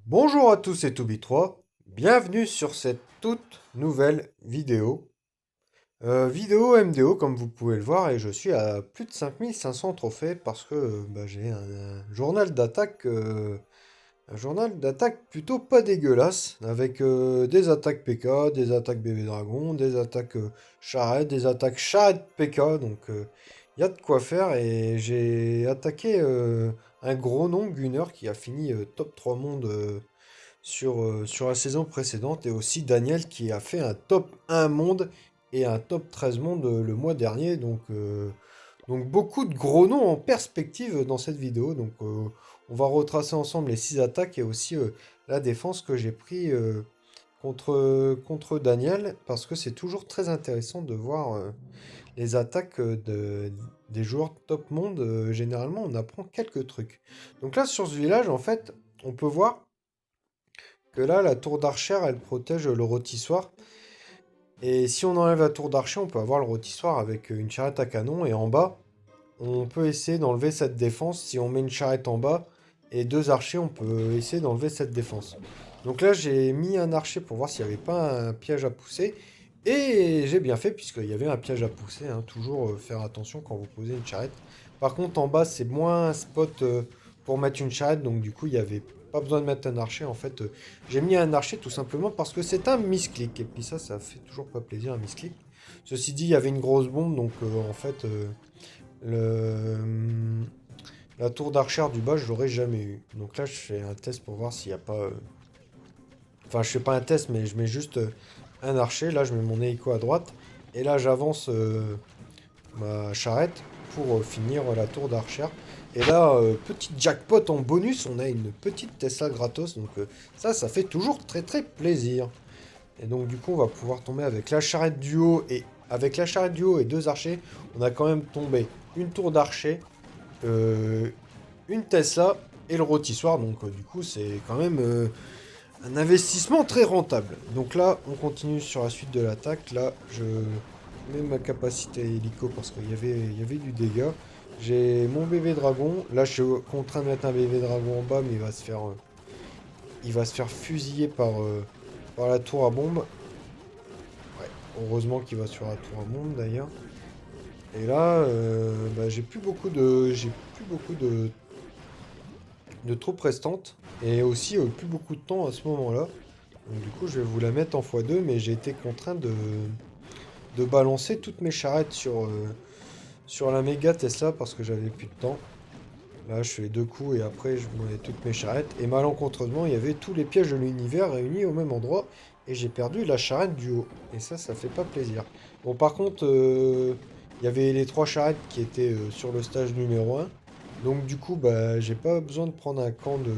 Bonjour à tous et Toubi3, bienvenue sur cette toute nouvelle vidéo. Vidéo MDO comme vous pouvez le voir et je suis à plus de 5500 trophées parce que j'ai un journal d'attaque plutôt pas dégueulasse avec des attaques PK, des attaques bébé dragon, des attaques charrette, des attaques charrette PK donc il y a de quoi faire et j'ai attaqué un gros nom Gunner qui a fini top 3 monde sur la saison précédente et aussi Daniel qui a fait un top 1 monde et un top 13 monde le mois dernier. Donc beaucoup de gros noms en perspective dans cette vidéo. Donc on va retracer ensemble les 6 attaques et aussi la défense que j'ai pris contre Daniel parce que c'est toujours très intéressant de voir les attaques des joueurs top monde. Généralement on apprend quelques trucs. Donc là sur ce village en fait on peut voir que là, la tour d'archère, elle protège le rôtissoir. Et si on enlève la tour d'archer, on peut avoir le rôtissoir avec une charrette à canon. Et en bas, on peut essayer d'enlever cette défense. Si on met une charrette en bas et deux archers, on peut essayer d'enlever cette défense. Donc là, j'ai mis un archer pour voir s'il n'y avait pas un piège à pousser. Et j'ai bien fait, puisqu'il y avait un piège à pousser, hein. Toujours faire attention quand vous posez une charrette. Par contre, en bas, c'est moins un spot pour mettre une charrette. Donc du coup, il n'y avait pas besoin de mettre un archer. En fait, j'ai mis un archer tout simplement parce que c'est un misclick. Et puis ça fait toujours pas plaisir un misclick. Ceci dit, il y avait une grosse bombe. Donc en fait, le, la tour d'archère du bas, je l'aurais jamais eu. Donc là, je fais un test pour voir s'il n'y a pas... Enfin, je fais pas un test, mais je mets juste un archer. Là, je mets mon hélico à droite. Et là, j'avance ma charrette pour finir la tour d'archère. Et là, petit jackpot en bonus, on a une petite Tesla gratos. Donc ça fait toujours très très plaisir. Et donc du coup, on va pouvoir tomber avec la charrette du haut. Et avec la charrette du haut et deux archers, on a quand même tombé une tour d'archer, euh, une Tesla et le rôtissoir. Donc du coup, c'est quand même un investissement très rentable. Donc là, on continue sur la suite de l'attaque. Là, je mets ma capacité hélico parce qu'il y avait du dégât. J'ai mon bébé dragon. Là, je suis contraint de mettre un bébé dragon en bas, mais il va se faire fusiller par la tour à bombe. Ouais, heureusement qu'il va sur la tour à bombe d'ailleurs. Et là, j'ai plus beaucoup de troupes restantes et aussi plus beaucoup de temps à ce moment-là. Donc du coup, je vais vous la mettre en x2, mais j'ai été contraint de balancer toutes mes charrettes sur la méga Tesla parce que j'avais plus de temps. Là, je fais deux coups et après, je mets toutes mes charrettes. Et malencontreusement, il y avait tous les pièges de l'univers réunis au même endroit et j'ai perdu la charrette du haut. Et ça fait pas plaisir. Bon, par contre, il y avait les trois charrettes qui étaient sur le stage numéro un. Donc du coup, bah, j'ai pas besoin de prendre un camp de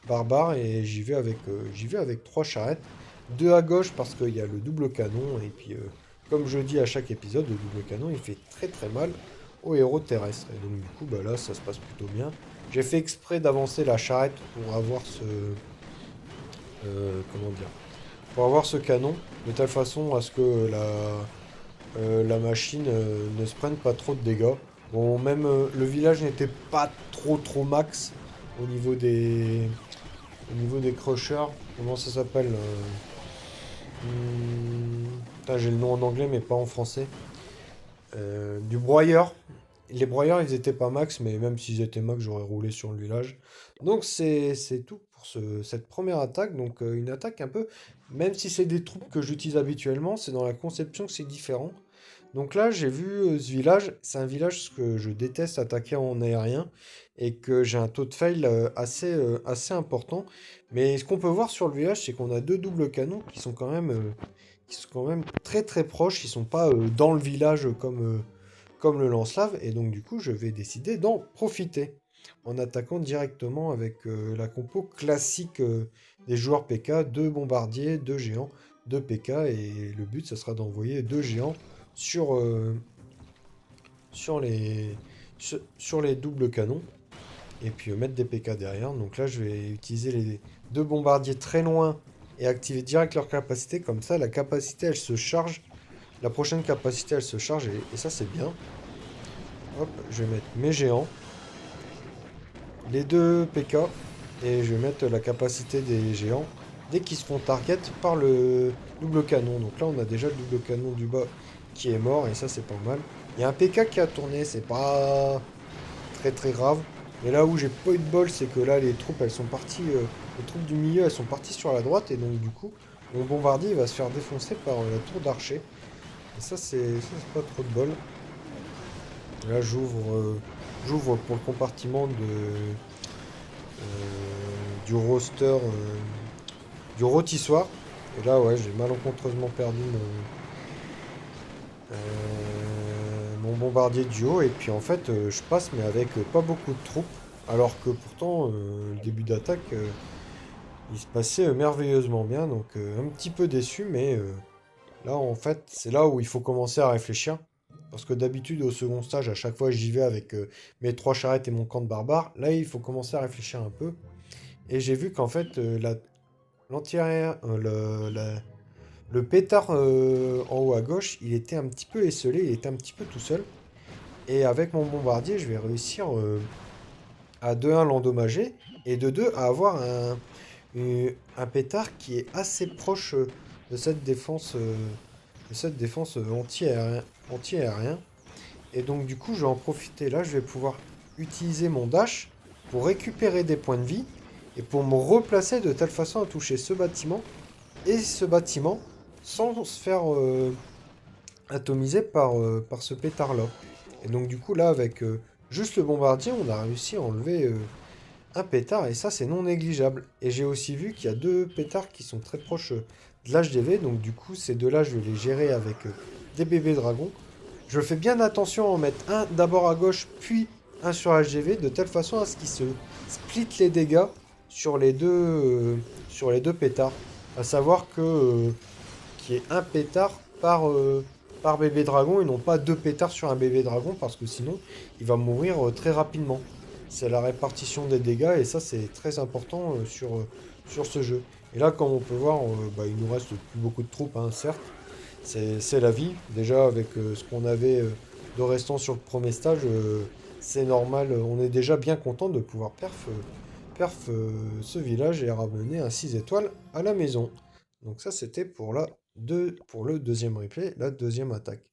barbares et j'y vais avec trois charrettes. Deux à gauche parce qu'il y a le double canon. Et puis, comme je dis à chaque épisode, le double canon, il fait très très mal aux héros terrestres. Et donc du coup, bah, là, ça se passe plutôt bien. J'ai fait exprès d'avancer la charrette pour avoir comment dire? Pour avoir ce canon, de telle façon à ce que la machine ne se prenne pas trop de dégâts. Bon, même le village n'était pas trop max au niveau des crushers. Comment ça s'appelle putain, j'ai le nom en anglais mais pas en français. Du broyeur. Les broyeurs, ils étaient pas max, mais même s'ils étaient max, j'aurais roulé sur le village. Donc c'est tout pour cette première attaque. Donc une attaque un peu, même si c'est des troupes que j'utilise habituellement, c'est dans la conception que c'est différent. Donc là, j'ai vu ce village. C'est un village que je déteste attaquer en aérien et que j'ai un taux de fail assez important. Mais ce qu'on peut voir sur le village, c'est qu'on a deux doubles canons qui sont quand même très très proches. Ils sont pas dans le village comme le lance-lave. Et donc du coup, je vais décider d'en profiter en attaquant directement avec la compo classique des joueurs PK, deux bombardiers, deux géants, deux PK. Et le but, ça sera d'envoyer deux géants sur, sur les, sur les doubles canons. Et puis mettre des PK derrière. Donc là, je vais utiliser les deux bombardiers très loin et activer direct leur capacité. Comme ça, la capacité, elle se charge. La prochaine capacité, elle se charge. Et ça, c'est bien. Hop, je vais mettre mes géants. Les deux PK. Et je vais mettre la capacité des géants dès qu'ils se font target par le double canon. Donc là, on a déjà le double canon du bas qui est mort, et ça, c'est pas mal. Il y a un PK qui a tourné, c'est pas très très grave. Mais là où j'ai pas eu de bol, c'est que là, les troupes, elles sont parties, les troupes du milieu, elles sont parties sur la droite, et donc du coup, mon bombardier, il va se faire défoncer par la tour d'archer. Et ça, c'est pas trop de bol. Là, j'ouvre pour le compartiment du roster, du rôtissoir. Et là, ouais, j'ai malencontreusement perdu mon bombardier du haut. Et puis en fait, je passe, mais avec pas beaucoup de troupes. Alors que pourtant, le début d'attaque, il se passait merveilleusement bien. Donc un petit peu déçu, mais là, en fait, c'est là où il faut commencer à réfléchir. Parce que d'habitude, au second stage, à chaque fois, j'y vais avec mes 3 charrettes et mon camp de barbares. Là, il faut commencer à réfléchir un peu. Et j'ai vu qu'en fait, l'anti-aérien, le pétard en haut à gauche, il était un petit peu esselé, il était un petit peu tout seul. Et avec mon bombardier, je vais réussir à 2-1 l'endommager. Et de 2 à avoir un pétard qui est assez proche de cette défense anti-aérien. Et donc du coup, je vais en profiter là, je vais pouvoir utiliser mon dash pour récupérer des points de vie et pour me replacer de telle façon à toucher ce bâtiment et ce bâtiment sans se faire atomiser par ce pétard-là. Et donc du coup là, avec juste le bombardier, on a réussi à enlever un pétard et ça c'est non négligeable. Et j'ai aussi vu qu'il y a 2 pétards qui sont très proches de l'HDV, donc du coup ces deux-là je vais les gérer avec des bébés dragons. Je fais bien attention à en mettre un d'abord à gauche puis un sur HDV de telle façon à ce qu'ils se split les dégâts sur les deux pétards. À savoir que qu'il y ait un pétard par bébé dragon et non pas 2 pétards sur un bébé dragon parce que sinon il va mourir très rapidement. C'est la répartition des dégâts et ça c'est très important sur ce jeu. Et là comme on peut voir, bah, il nous reste plus beaucoup de troupes, hein, certes. C'est la vie. Déjà avec ce qu'on avait de restant sur le premier stage, c'est normal. On est déjà bien content de pouvoir perf ce village et ramener un 6 étoiles à la maison. Donc ça c'était pour le deuxième replay, la deuxième attaque.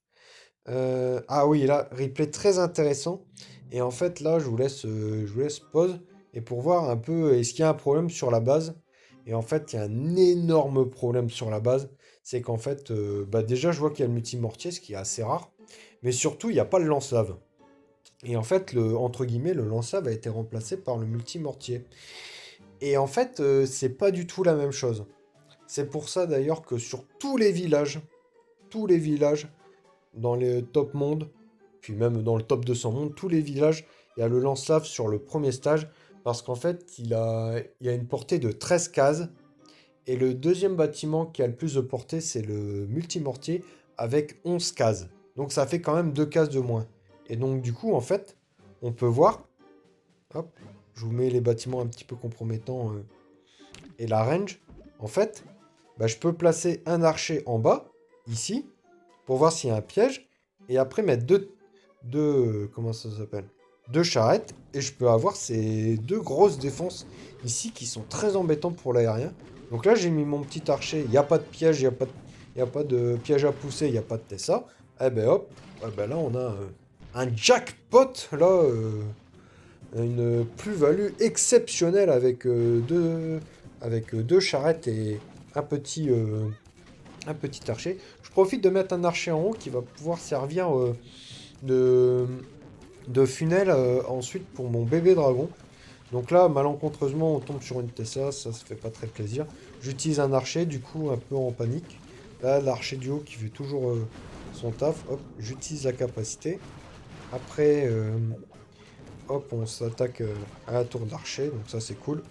Ah oui, là, replay très intéressant. Et en fait, là, je vous laisse pause. Et pour voir un peu, est-ce qu'il y a un problème sur la base? Et en fait, il y a un énorme problème sur la base. C'est qu'en fait, bah déjà, je vois qu'il y a le multimortier, ce qui est assez rare. Mais surtout, il n'y a pas le lance-lave. Et en fait, entre guillemets, le lance-lave a été remplacé par le multimortier. Et en fait, c'est pas du tout la même chose. C'est pour ça d'ailleurs que sur tous les villages, dans les top mondes, puis même dans le top 200 mondes, tous les villages, il y a le lance-lave sur le premier stage, parce qu'en fait, il a une portée de 13 cases, et le deuxième bâtiment qui a le plus de portée, c'est le multimortier, avec 11 cases. Donc ça fait quand même 2 cases de moins. Et donc du coup, en fait, on peut voir, hop, je vous mets les bâtiments un petit peu compromettants et la range. En fait, bah, je peux placer un archer en bas, ici, pour voir s'il y a un piège, et après mettre comment ça s'appelle? 2 charrettes, et je peux avoir ces 2 grosses défenses ici qui sont très embêtantes pour l'aérien. Donc là, j'ai mis mon petit archer, il n'y a pas de piège, il y a pas de piège à pousser, il n'y a pas de Tessa. Eh ben hop, eh ben là on a un jackpot, là, une plus-value exceptionnelle avec 2 charrettes et un petit archer. Je profite de mettre un archer en haut qui va pouvoir servir de, de funnel ensuite pour mon bébé dragon. Donc là, malencontreusement, on tombe sur une Tessa, ça se fait pas très plaisir. J'utilise un archer, du coup, un peu en panique. Là, l'archer du haut qui fait toujours son taf. Hop, j'utilise la capacité. Après, hop, on s'attaque à la tour d'archer, donc ça c'est cool.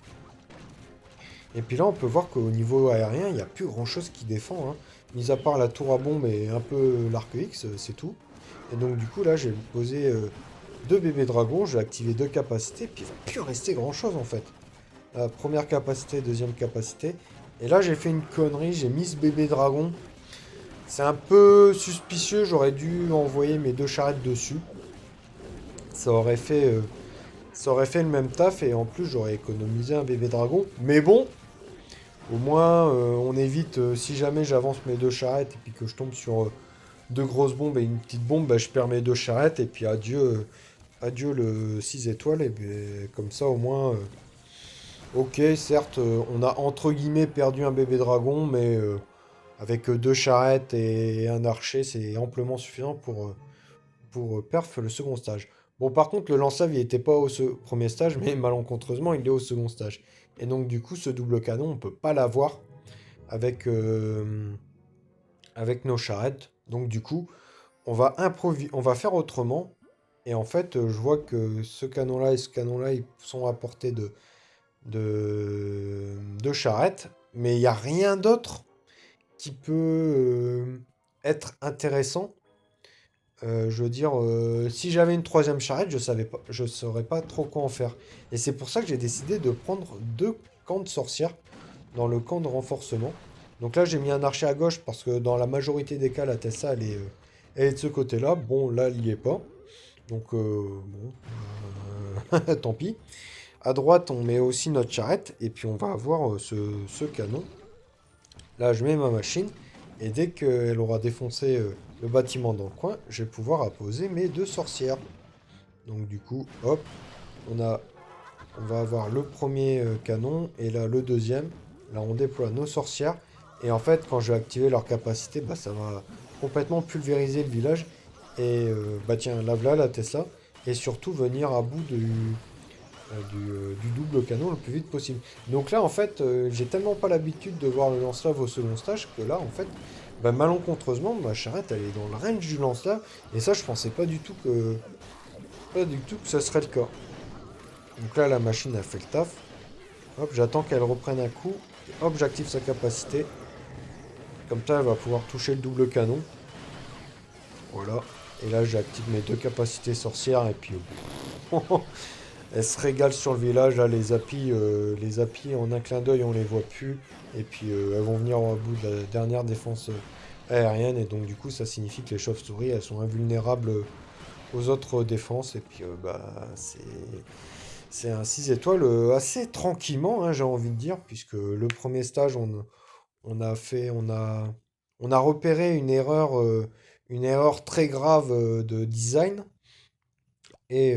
Et puis là, on peut voir qu'au niveau aérien, il n'y a plus grand-chose qui défend, hein. Mis à part la tour à bombe et un peu l'arc X, c'est tout. Et donc du coup, là, j'ai posé 2 bébés dragons, j'ai activé 2 capacités, puis il va plus rester grand-chose en fait. Première capacité, deuxième capacité. Et là, j'ai fait une connerie, j'ai mis ce bébé dragon. C'est un peu suspicieux, j'aurais dû envoyer mes 2 charrettes dessus. Ça aurait fait, Ça aurait fait le même taf et en plus j'aurais économisé un bébé dragon. Mais bon, au moins on évite, si jamais j'avance mes deux charrettes et puis que je tombe sur deux grosses bombes et une petite bombe, bah, je perds mes deux charrettes et puis adieu, adieu le 6 étoiles. Et ben, comme ça au moins, ok, certes, on a entre guillemets perdu un bébé dragon, mais avec deux charrettes et un archer, c'est amplement suffisant pour perf le second stage. Bon, par contre, le lance-lave, il n'était pas premier stage, mais malencontreusement, il est au second stage. Et donc, du coup, ce double canon, on peut pas l'avoir avec, avec nos charrettes. Donc, du coup, on va faire autrement. Et en fait, je vois que ce canon-là et ce canon-là, ils sont à portée de charrettes. Mais il n'y a rien d'autre qui peut être intéressant. Je veux dire, si j'avais une troisième charrette, je saurais pas trop quoi en faire. Et c'est pour ça que j'ai décidé de prendre deux camps de sorcières dans le camp de renforcement. Donc là, j'ai mis un archer à gauche parce que dans la majorité des cas, la Tessa, elle est de ce côté-là. Bon, là, elle y est pas. Donc, bon, tant pis. À droite, on met aussi notre charrette. Et puis, on va avoir ce canon. Là, je mets ma machine. Et dès qu'elle aura défoncé le bâtiment dans le coin, je vais pouvoir apposer mes deux sorcières. Donc du coup, hop, on va avoir le premier canon et là le deuxième. Là, on déploie nos sorcières. Et en fait, quand je vais activer leur capacité, bah, ça va complètement pulvériser le village. Et bah tiens, là voilà la Tesla. Et surtout venir à bout du double canon le plus vite possible. Donc là, en fait, j'ai tellement pas l'habitude de voir le lance-lave au second stage que là, en fait, bah, malencontreusement, ma charrette, elle est dans le range du lance-lave. Et ça, je pensais pas du tout que ça serait le cas. Donc là, la machine a fait le taf. Hop, j'attends qu'elle reprenne un coup. Et hop, j'active sa capacité. Comme ça, elle va pouvoir toucher le double canon. Voilà. Et là, j'active mes deux capacités sorcières. Et puis, elle se régale sur le village. Là, les applis, en un clin d'œil, on les voit plus. Et puis, elles vont venir au bout de la dernière défense aérienne. Et donc, du coup, ça signifie que les chauves-souris, elles sont invulnérables aux autres défenses. Et puis, bah, c'est un 6 étoiles assez tranquillement, hein, j'ai envie de dire, puisque le premier stage, on a fait, on a repéré une erreur très grave de design. Et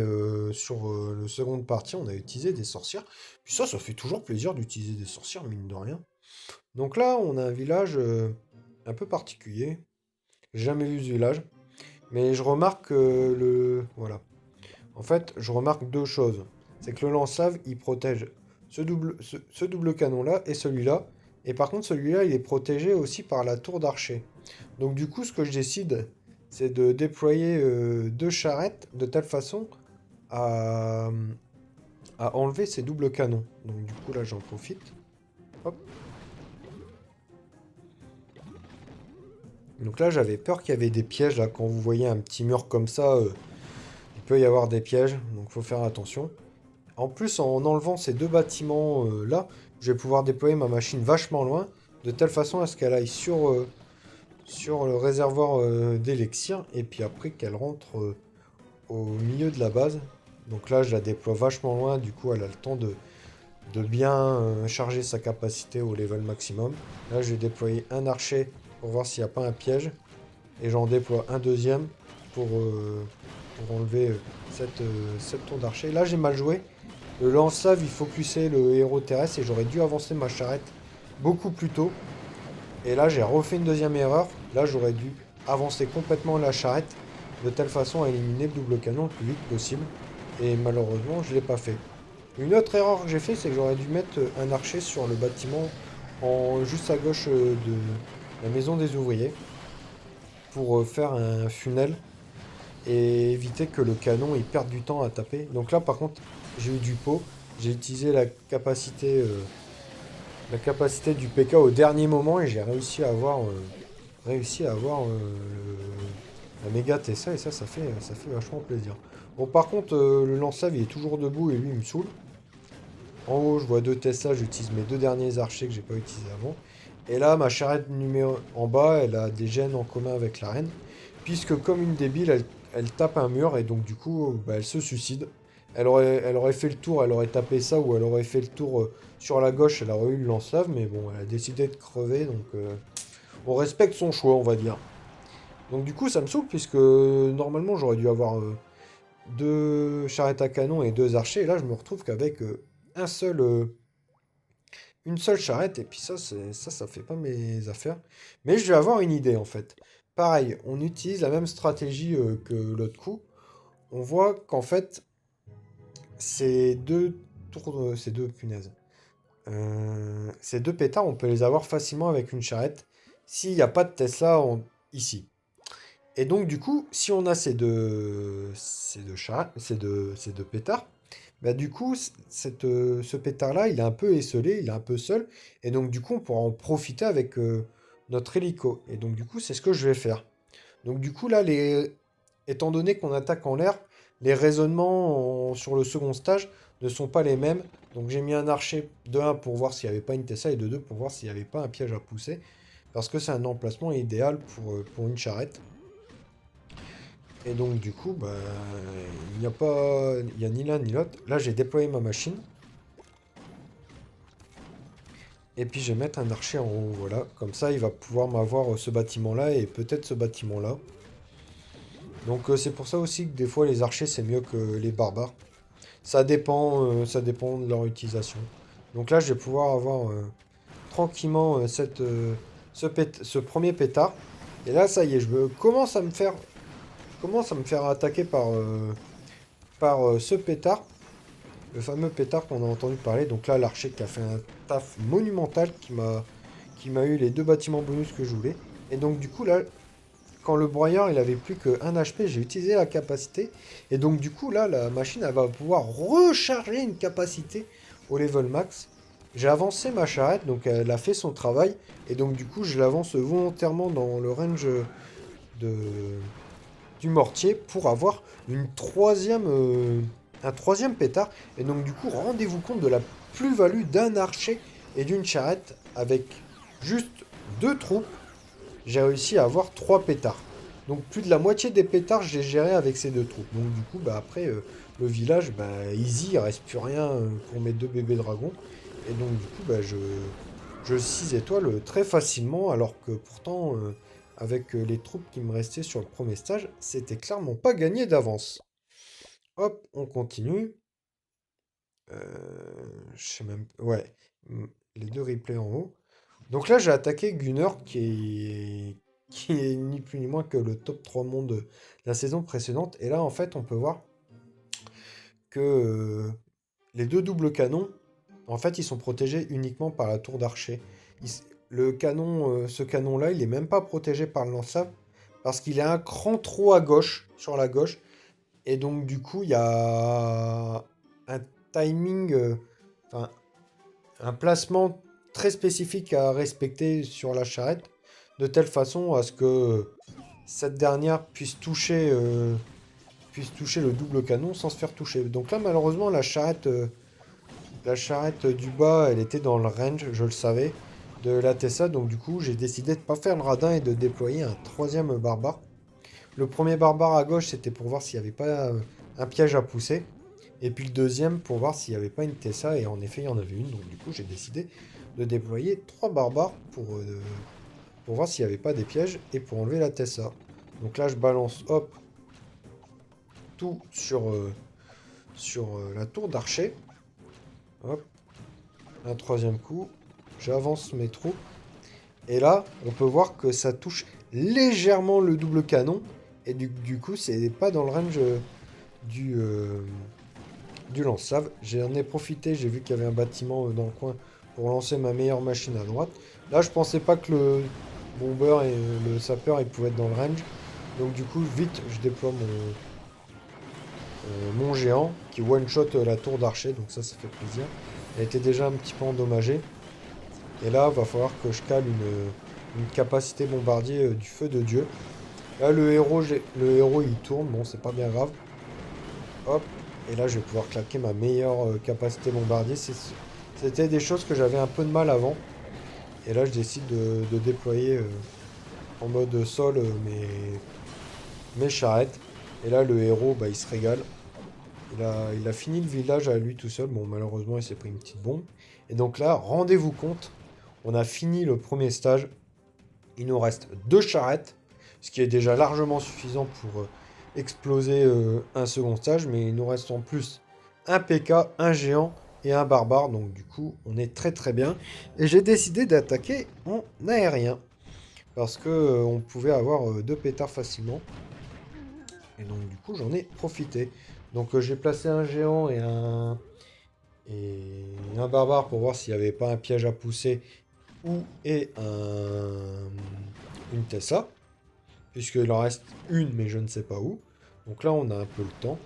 sur le seconde partie, on a utilisé des sorcières. Puis ça fait toujours plaisir d'utiliser des sorcières, mine de rien. Donc là, on a un village un peu particulier. J'ai jamais vu ce village. Mais je remarque voilà. En fait, je remarque deux choses. C'est que le lance-lave, il protège ce double canon-là et celui-là. Et par contre, celui-là, il est protégé aussi par la tour d'archer. Donc du coup, ce que je décide, c'est de déployer deux charrettes de telle façon à, à enlever ces doubles canons. Donc du coup, là, j'en profite. Hop. Donc là, j'avais peur qu'il y avait des pièges. Là, quand vous voyez un petit mur comme ça, il peut y avoir des pièges. Donc il faut faire attention. En plus, en enlevant ces deux bâtiments là, je vais pouvoir déployer ma machine vachement loin, de telle façon à ce qu'elle aille sur le réservoir d'élixir, et puis après qu'elle rentre au milieu de la base. Donc là, je la déploie vachement loin, du coup, elle a le temps de bien charger sa capacité au level maximum. Là, je vais déployer un archer pour voir s'il n'y a pas un piège, et j'en déploie un deuxième pour enlever cette tour d'archer. Là, j'ai mal joué. Le lance-lave, il focusait le héros terrestre et j'aurais dû avancer ma charrette beaucoup plus tôt. Et là, j'ai refait une deuxième erreur. Là, j'aurais dû avancer complètement la charrette de telle façon à éliminer le double canon le plus vite possible. Et malheureusement, je ne l'ai pas fait. Une autre erreur que j'ai fait, c'est que j'aurais dû mettre un archer sur le bâtiment juste à gauche de la maison des ouvriers pour faire un funnel et éviter que le canon il perde du temps à taper. Donc là par contre j'ai eu du pot, j'ai utilisé la capacité du PK au dernier moment et j'ai réussi à avoir la méga Tessa et ça fait vachement plaisir. Bon par contre le lance-lave il est toujours debout et lui il me saoule. En haut je vois deux Tesla, j'utilise mes deux derniers archers que j'ai pas utilisés avant. Et là ma charrette numéro en bas elle a des gènes en commun avec la reine. Puisque comme une débile elle tape un mur et donc du coup bah, elle se suicide. elle aurait fait le tour, elle aurait tapé ça, ou elle aurait fait le tour sur la gauche, elle aurait eu le lance-lave, mais bon, elle a décidé de crever, donc on respecte son choix, on va dire. Donc du coup, ça me saoule, puisque normalement, j'aurais dû avoir deux charrettes à canon et deux archers, et là, je me retrouve qu'avec un seul, une seule charrette, et puis ça, ça fait pas mes affaires. Mais je vais avoir une idée, en fait. Pareil, on utilise la même stratégie que l'autre coup. On voit qu'en fait, ces deux tours, ces deux punaises, ces deux pétards, on peut les avoir facilement avec une charrette s'il n'y a pas de Tesla ici. Et donc, du coup, si on a ces deux charrettes, ces deux pétards, bah, du coup, ce pétard-là, il est un peu esselé, il est un peu seul. Et donc, du coup, on pourra en profiter avec notre hélico. Et donc, du coup, c'est ce que je vais faire. Donc, du coup, là, étant donné qu'on attaque en l'air, les raisonnements sur le second stage ne sont pas les mêmes. Donc, j'ai mis un archer de un pour voir s'il n'y avait pas une Tessa et de 2 pour voir s'il n'y avait pas un piège à pousser. Parce que c'est un emplacement idéal pour une charrette. Et donc, du coup, bah, il n'y a pas, il y a ni l'un ni l'autre. Là, j'ai déployé ma machine. Et puis, je vais mettre un archer en haut, voilà. Comme ça, il va pouvoir m'avoir ce bâtiment-là et peut-être ce bâtiment-là. Donc, c'est pour ça aussi que des fois, les archers, c'est mieux que les barbares. Ça dépend de leur utilisation. Donc là, je vais pouvoir avoir tranquillement ce premier pétard. Et là, ça y est, je commence à me faire attaquer par ce pétard, le fameux pétard qu'on a entendu parler. Donc là, l'archer qui a fait un taf monumental qui m'a eu les deux bâtiments bonus que je voulais. Et donc du coup, là, quand le broyeur il avait plus qu'un HP, j'ai utilisé la capacité. Et donc du coup, là, la machine elle va pouvoir recharger une capacité au level max. J'ai avancé ma charrette, donc elle a fait son travail. Et donc du coup, je l'avance volontairement dans le range de, du mortier pour avoir un troisième pétard. Et donc du coup, rendez-vous compte de la plus-value d'un archer et d'une charrette avec juste deux troupes. J'ai réussi à avoir trois pétards. Donc plus de la moitié des pétards, j'ai géré avec ces deux troupes. Donc du coup, bah, après, le village, bah, easy, il reste plus rien pour mes deux bébés dragons. Et donc du coup, bah, je 6 étoiles très facilement, alors que pourtant, avec les troupes qui me restaient sur le premier stage, c'était clairement pas gagné d'avance. Hop, on continue. Je sais même... Ouais, les deux replays en haut. Donc là, j'ai attaqué Gunner, qui est ni plus ni moins que le top 3 monde de la saison précédente. Et là, en fait, on peut voir que les deux doubles canons, en fait, ils sont protégés uniquement par la tour d'archer. Le canon, ce canon-là, il est même pas protégé par le lance-flamme parce qu'il est un cran trop à gauche, sur la gauche. Et donc, du coup, il y a un timing, enfin, un placement très spécifique à respecter sur la charrette, de telle façon à ce que cette dernière puisse toucher le double canon sans se faire toucher. Donc là, malheureusement, la charrette du bas, elle était dans le range, je le savais, de la Tessa. Donc du coup, j'ai décidé de pas faire le radin et de déployer un troisième barbare. Le premier barbare à gauche, c'était pour voir s'il n'y avait pas un piège à pousser. Et puis le deuxième pour voir s'il n'y avait pas une Tessa. Et en effet, il y en avait une. Donc du coup, j'ai décidé de déployer trois barbares pour voir s'il n'y avait pas des pièges et pour enlever la Tessa. Donc là, je balance, hop, tout sur la tour d'archer. Hop, un troisième coup. J'avance mes troupes. Et là, on peut voir que ça touche légèrement le double canon. Et du coup, c'est pas dans le range du, euh, du lance-save. J'en ai profité, j'ai vu qu'il y avait un bâtiment dans le coin pour lancer ma meilleure machine à droite. Là, je pensais pas que le bomber et le sapeur ils pouvaient être dans le range. Donc du coup, vite, je déploie mon géant qui one-shot la tour d'archer. Donc ça fait plaisir. Elle était déjà un petit peu endommagée. Et là, va falloir que je cale une capacité bombardier du feu de Dieu. Là, le héros, il tourne. Bon, c'est pas bien grave. Hop. Et là, je vais pouvoir claquer ma meilleure capacité bombardier. C'était des choses que j'avais un peu de mal avant. Et là, je décide de déployer en mode sol mes charrettes. Et là, le héros, bah, il se régale. il a fini le village à lui tout seul. Bon, malheureusement, il s'est pris une petite bombe. Et donc là, rendez-vous compte, on a fini le premier stage. Il nous reste 2 charrettes, ce qui est déjà largement suffisant pour exploser un second stage. Mais il nous reste en plus un PK, un géant et un barbare. Donc du coup, on est très très bien. Et j'ai décidé d'attaquer en aérien. Parce que on pouvait avoir 2 pétards facilement. Et donc du coup, j'en ai profité. Donc j'ai placé un géant et un barbare pour voir s'il n'y avait pas un piège à pousser ou une Tessa. Puisqu'il en reste une, mais je ne sais pas où. Donc là, on a un peu le temps.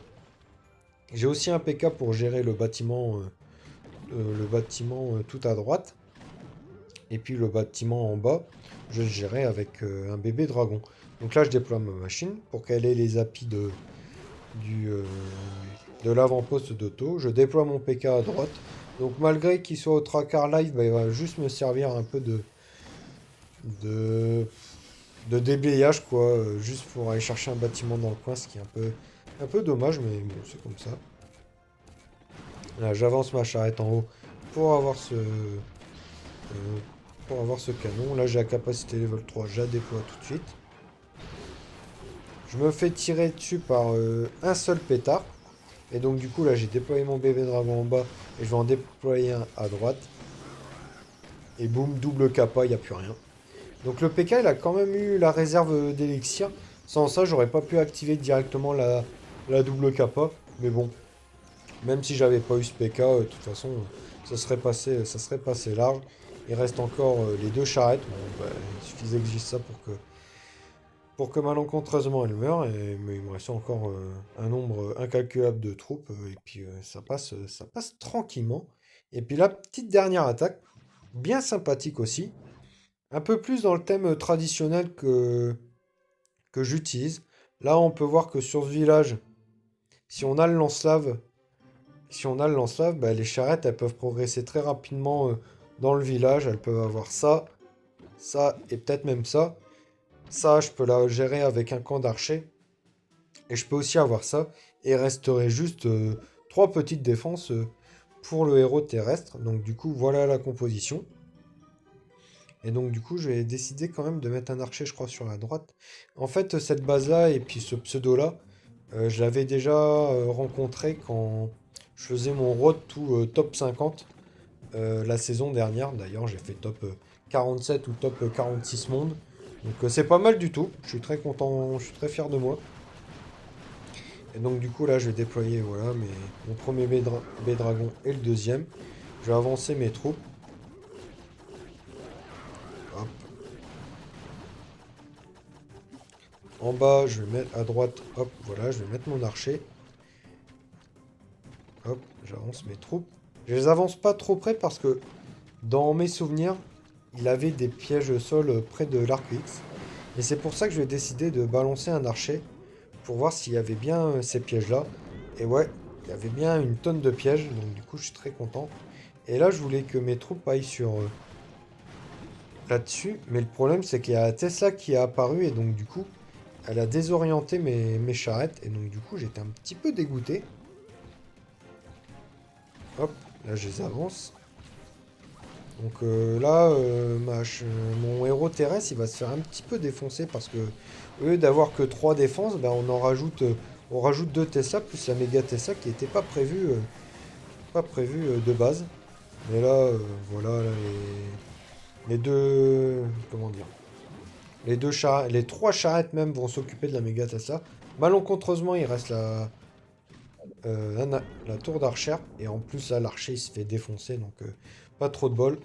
J'ai aussi un PK pour gérer le bâtiment tout à droite. Et puis le bâtiment en bas, je le gérais avec un bébé dragon. Donc là, je déploie ma machine pour qu'elle ait les applis du, euh, de l'avant-poste d'auto. Je déploie mon PK à droite. Donc malgré qu'il soit au tracker live, bah, il va juste me servir un peu de, de déblayage, quoi. Juste pour aller chercher un bâtiment dans le coin, ce qui est un peu dommage, mais bon, c'est comme ça. Là, j'avance ma charrette en haut pour avoir ce canon. Là, j'ai la capacité level 3, je la déploie tout de suite. Je me fais tirer dessus par un seul pétard. Et donc du coup là j'ai déployé mon bébé dragon en bas et je vais en déployer un à droite. Et boum, double kappa, il n'y a plus rien. Donc le PK il a quand même eu la réserve d'élixir. Sans ça j'aurais pas pu activer directement la double kappa. Mais bon, même si j'avais pas eu ce PK, de toute façon ça serait passé large. Il reste encore les 2 charrettes. Bon, bah, il suffisait que je dise ça pour que malencontreusement elle meure, mais il me reste encore un nombre incalculable de troupes, et puis ça passe tranquillement. Et puis la petite dernière attaque, bien sympathique aussi, un peu plus dans le thème traditionnel que j'utilise. Là, on peut voir que sur ce village, si on a le lance-lave, bah, les charrettes, elles peuvent progresser très rapidement dans le village. Elles peuvent avoir ça, ça et peut-être même ça. Ça, je peux la gérer avec un camp d'archers. Et je peux aussi avoir ça. Et il resterait juste 3 petites défenses pour le héros terrestre. Donc du coup, voilà la composition. Et donc du coup, j'ai décidé quand même de mettre un archer, je crois, sur la droite. En fait, cette base-là et puis ce pseudo-là, je l'avais déjà rencontré quand je faisais mon road to top 50 la saison dernière. D'ailleurs, j'ai fait top 47 ou top 46 monde. Donc c'est pas mal du tout. Je suis très content, je suis très fier de moi. Et donc du coup là je vais déployer voilà, mon premier B-Dragon et le deuxième. Je vais avancer mes troupes. Hop. En bas je vais mettre à droite, hop, voilà, je vais mettre mon archer. Hop, j'avance mes troupes. Je les avance pas trop près parce que dans mes souvenirs, il avait des pièges au sol près de l'arc X. Et c'est pour ça que je vais décider de balancer un archer pour voir s'il y avait bien ces pièges-là. Et ouais, il y avait bien une tonne de pièges, donc du coup je suis très content. Et là je voulais que mes troupes aillent sur là-dessus, mais le problème c'est qu'il y a la Tesla qui est apparue et donc du coup elle a désorienté mes charrettes et donc du coup j'étais un petit peu dégoûté. Hop, là je les avance. Donc là, mon héros terrestre, il va se faire un petit peu défoncer parce que au lieu d'avoir que 3 défenses, ben, on rajoute 2 Tesla plus la méga Tesla qui n'était pas prévu de base. Mais là, voilà, là, les deux, comment dire, les 3 charrettes même vont s'occuper de la méga Tesla. Malencontreusement, il reste la tour d'archer et en plus là, l'archer il se fait défoncer, donc pas trop de bol.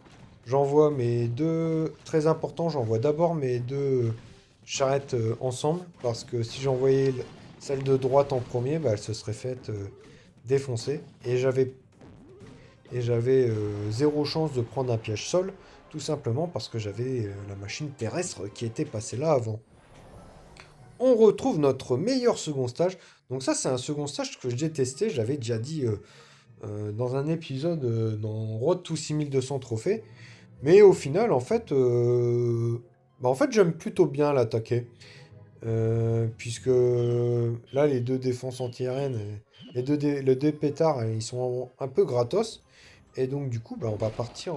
J'envoie mes deux, très important, j'envoie d'abord mes 2 charrettes ensemble, parce que si j'envoyais celle de droite en premier, bah, elle se serait faite défoncer. Et j'avais 0 chance de prendre un piège sol, tout simplement parce que j'avais la machine terrestre qui était passée là avant. On retrouve notre meilleur second stage. Donc ça, c'est un second stage que j'ai testé, j'avais déjà dit dans un épisode dans Road to 6200 trophées. Mais au final, en fait, j'aime plutôt bien l'attaquer. Puisque là, les 2 défenses anti-aériennes, les deux pétards, ils sont un peu gratos. Et donc du coup, bah, on va partir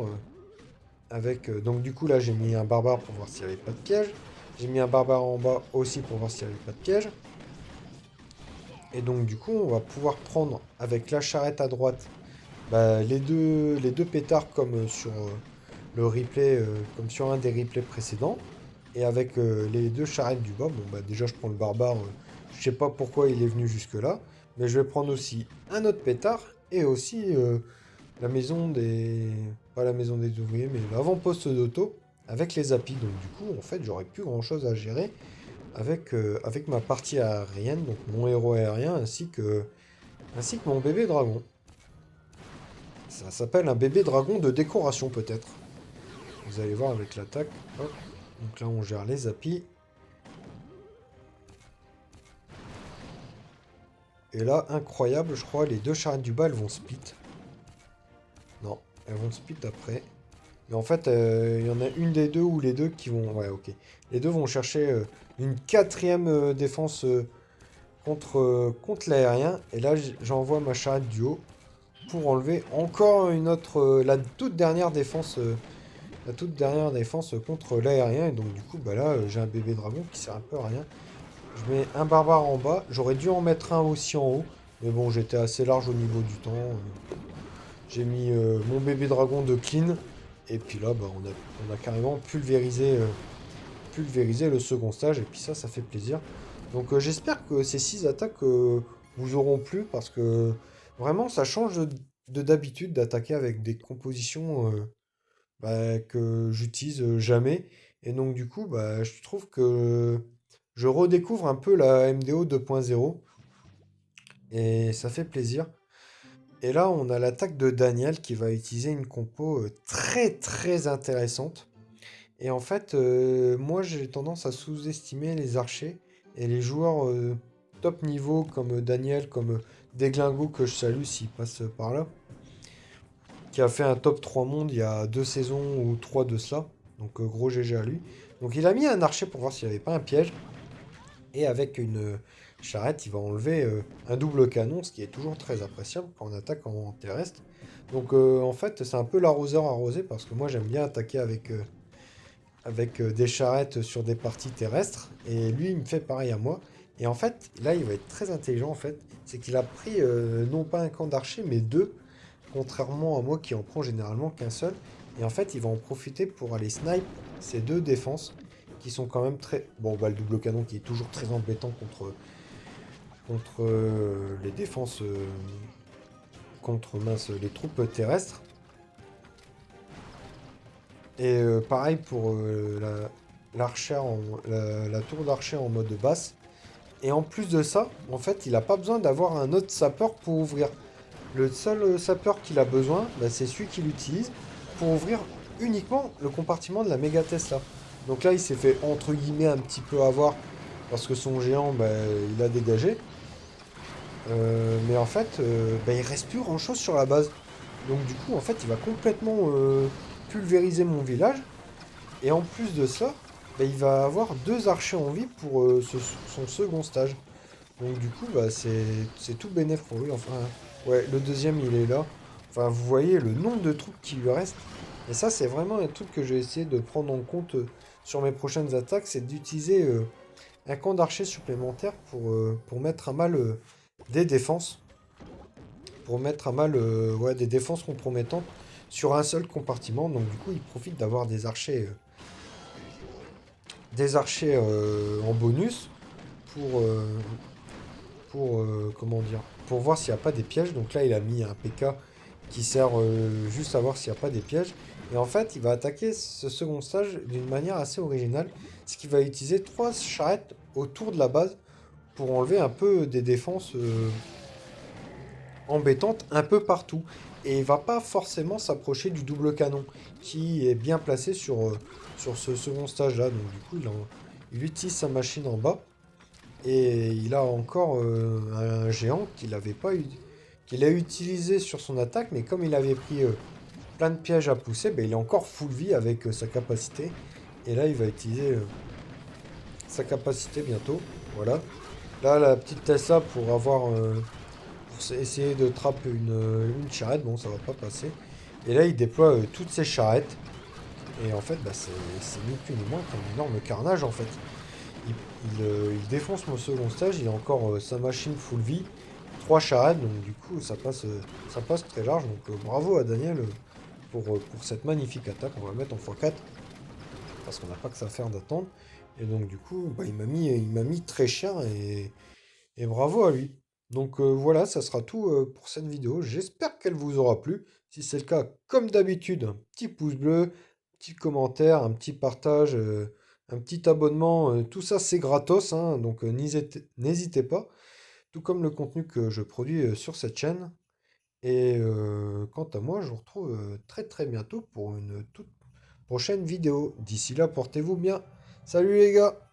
avec... donc du coup là, j'ai mis un barbare pour voir s'il n'y avait pas de piège. J'ai mis un barbare en bas aussi pour voir s'il n'y avait pas de piège. Et donc du coup, on va pouvoir prendre avec la charrette à droite bah, les deux pétards comme sur le replay, comme sur un des replays précédents. Et avec les deux charrettes du bas, bon bah déjà je prends le barbare, je sais pas pourquoi il est venu jusque là, mais je vais prendre aussi un autre pétard et aussi la maison des... pas la maison des ouvriers, mais l'avant-poste d'auto avec les applis. Donc du coup, en fait, j'aurais plus grand-chose à gérer avec ma partie aérienne, donc mon héros aérien ainsi que mon bébé dragon. Ça s'appelle un bébé dragon de décoration peut-être. Vous allez voir avec l'attaque. Hop. Donc là, on gère les applis. Et là, incroyable, je crois, les deux charrettes du bas, elles vont split. Non, elles vont split après. Mais en fait, il y en a une des deux ou les deux qui vont... Ouais, ok. Les deux vont chercher une quatrième défense contre l'aérien. Et là, j'envoie ma charrette du haut pour enlever encore une autre... la toute dernière défense contre l'aérien. Et donc, du coup, bah là, j'ai un bébé dragon qui sert un peu à rien. Je mets un barbare en bas. J'aurais dû en mettre un aussi en haut. Mais bon, j'étais assez large au niveau du temps. J'ai mis mon bébé dragon de clean. Et puis là, bah, on a carrément pulvérisé le second stage. Et puis ça fait plaisir. Donc j'espère que ces 6 attaques vous auront plu. Parce que vraiment, ça change de d'habitude d'attaquer avec des compositions bah, que j'utilise jamais. Et donc du coup, bah, je trouve que je redécouvre un peu la MDO 2.0. Et ça fait plaisir. Et là, on a l'attaque de Daniel qui va utiliser une compo très très intéressante. Et en fait, moi j'ai tendance à sous-estimer les archers et les joueurs top niveau comme Daniel, comme Deglingo que je salue s'il passe par là, qui a fait un top 3 monde il y a 2 saisons ou 3 de cela. Donc gros GG à lui. Donc il a mis un archer pour voir s'il n'y avait pas un piège. Et avec une charrette, il va enlever un double canon, ce qui est toujours très appréciable quand on attaque en terrestre. Donc en fait, c'est un peu l'arroseur arrosé parce que moi j'aime bien attaquer avec des charrettes sur des parties terrestres. Et lui, il me fait pareil à moi. Et en fait, là, il va être très intelligent en fait. C'est qu'il a pris non pas un camp d'archer, mais deux, contrairement à moi qui en prends généralement qu'un seul. Et en fait, il va en profiter pour aller snipe ces deux défenses qui sont quand même très... Bon, bah le double canon qui est toujours très embêtant contre les défenses... contre, mince, les troupes terrestres. Et pareil pour la tour d'archer en mode basse. Et en plus de ça, en fait, il n'a pas besoin d'avoir un autre sapeur pour ouvrir. Le seul sapeur qu'il a besoin, bah, c'est celui qu'il utilise pour ouvrir uniquement le compartiment de la méga Tesla. Donc là, il s'est fait entre guillemets un petit peu avoir parce que son géant, bah, il a dégagé. Mais en fait, bah, il reste plus grand chose sur la base. Donc du coup, en fait, il va complètement pulvériser mon village. Et en plus de ça, bah, il va avoir deux archers en vie pour son second stage. Donc du coup, bah, c'est tout bénéf pour lui. Enfin, ouais, le deuxième, il est là. Enfin, vous voyez le nombre de troupes qui lui reste. Et ça, c'est vraiment un truc que je vais essayer de prendre en compte sur mes prochaines attaques, c'est d'utiliser un camp d'archers supplémentaire pour mettre à mal des défenses. Pour mettre à mal ouais, des défenses compromettantes sur un seul compartiment. Donc du coup, il profite d'avoir des archers en bonus pour, comment dire, pour voir s'il n'y a pas des pièges. Donc là, il a mis un PK qui sert juste à voir s'il n'y a pas des pièges. Et en fait, il va attaquer ce second stage d'une manière assez originale. Ce qui va utiliser trois charrettes autour de la base pour enlever un peu des défenses embêtantes un peu partout. Et il va pas forcément s'approcher du double canon qui est bien placé sur ce second stage là. Donc du coup, il utilise sa machine en bas. Et il a encore un géant qu'il a utilisé sur son attaque, mais comme il avait pris plein de pièges à pousser, ben, il est encore full vie avec sa capacité. Et là, il va utiliser sa capacité bientôt. Voilà. Là, la petite Tesla pour essayer de trapper une charrette. Bon, ça va pas passer. Et là, il déploie toutes ses charrettes. Et en fait, bah, c'est ni plus ni moins qu'un énorme carnage en fait. Il, il défonce mon second stage, il a encore sa machine full vie, 3 charrettes, donc du coup ça passe très large. Donc bravo à Daniel pour cette magnifique attaque. On va mettre en x4 parce qu'on n'a pas que ça à faire d'attendre. Et donc du coup, bah, il m'a mis très cher et bravo à lui. Donc voilà, ça sera tout pour cette vidéo. J'espère qu'elle vous aura plu. Si c'est le cas, comme d'habitude, un petit pouce bleu, petit commentaire, un petit partage, un petit abonnement. Tout ça, c'est gratos, hein, donc n'hésitez pas. Tout comme le contenu que je produis sur cette chaîne. Et quant à moi, je vous retrouve très très bientôt pour une toute prochaine vidéo. D'ici là, portez-vous bien. Salut les gars!